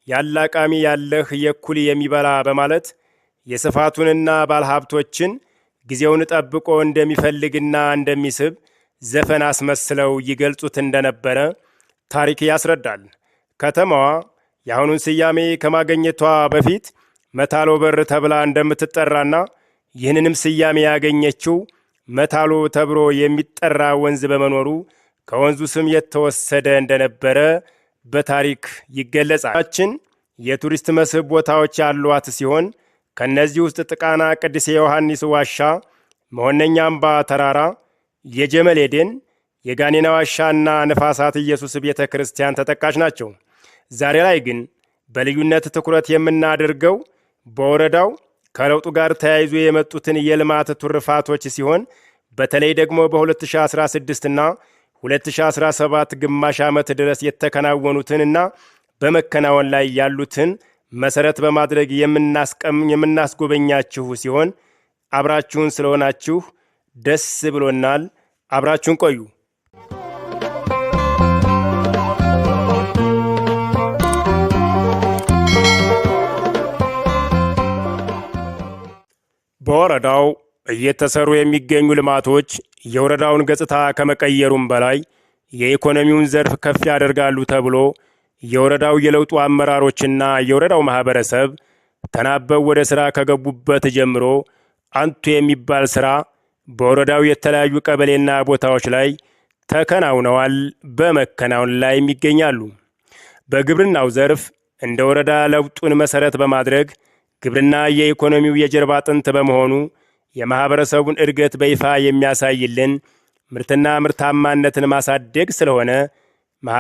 ያላቃሚ ያለህ የኩል የሚበላ በማለት የስፋቱንና ባለሀብቶችን ጊዜውን ጠብቆ እንደሚፈልግና እንደሚስብ ዘፈን አስመስለው ይገልጹት እንደነበረ ታሪክ ያስረዳል። ከተማዋ የአሁኑን ስያሜ ከማግኘቷ በፊት መታሎ በር ተብላ እንደምትጠራና ይህንንም ስያሜ ያገኘችው መታሎ ተብሎ የሚጠራ ወንዝ በመኖሩ ከወንዙ ስም የተወሰደ እንደነበረ በታሪክ ይገለጻል። የቱሪስት መስህብ ቦታዎች ያሏት ሲሆን ከነዚህ ውስጥ ጥቃና ቅዱስ ዮሐንስ ዋሻ፣ መሆነኛ አምባ ተራራ፣ የጀመል ኤደን፣ የጋኔና ዋሻና ንፋሳት ኢየሱስ ቤተ ክርስቲያን ተጠቃሽ ናቸው። ዛሬ ላይ ግን በልዩነት ትኩረት የምናደርገው በወረዳው ከለውጡ ጋር ተያይዞ የመጡትን የልማት ትሩፋቶች ሲሆን በተለይ ደግሞ በ2016 እና 2017 ግማሽ ዓመት ድረስ የተከናወኑትንና በመከናወን ላይ ያሉትን መሰረት በማድረግ የምናስጎበኛችሁ ሲሆን አብራችሁን ስለሆናችሁ ደስ ብሎናል። አብራችሁን ቆዩ። በወረዳው እየተሰሩ የሚገኙ ልማቶች የወረዳውን ገጽታ ከመቀየሩም በላይ የኢኮኖሚውን ዘርፍ ከፍ ያደርጋሉ ተብሎ የወረዳው የለውጡ አመራሮችና የወረዳው ማህበረሰብ ተናበው ወደ ሥራ ከገቡበት ጀምሮ አንቱ የሚባል ሥራ በወረዳው የተለያዩ ቀበሌና ቦታዎች ላይ ተከናውነዋል፣ በመከናወን ላይ ይገኛሉ። በግብርናው ዘርፍ እንደ ወረዳ ለውጡን መሰረት በማድረግ ግብርና የኢኮኖሚው የጀርባ አጥንት በመሆኑ የማህበረሰቡን እድገት በይፋ የሚያሳይልን ምርትና ምርታማነትን ማሳደግ ስለሆነ